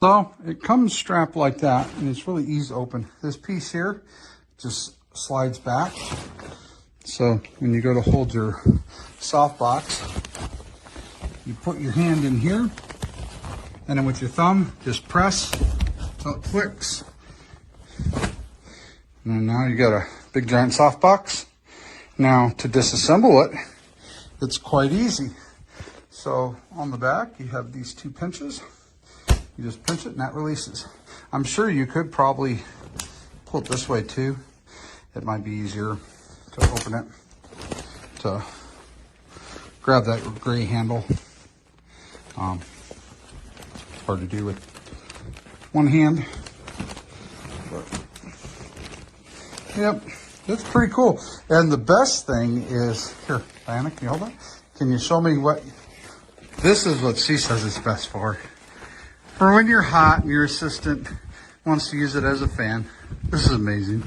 So it comes strapped like that, and it's really easy to open. This piece here just slides back. So when you go to hold your softbox, you put your hand in here, and then with your thumb, just press till it clicks. And now you got a big giant softbox. Now to disassemble it, it's quite easy. So on the back, you have these two pinches. You just pinch it and that releases. I'm sure you could probably pull it this way too. It might be easier to open it, to grab that gray handle. It's hard to do with one hand. But, yep, it's pretty cool. And the best thing is, here, Diana, can you hold that? Can you show me what, this is what she says it's best for. For when you're hot and your assistant wants to use it as a fan. This is amazing.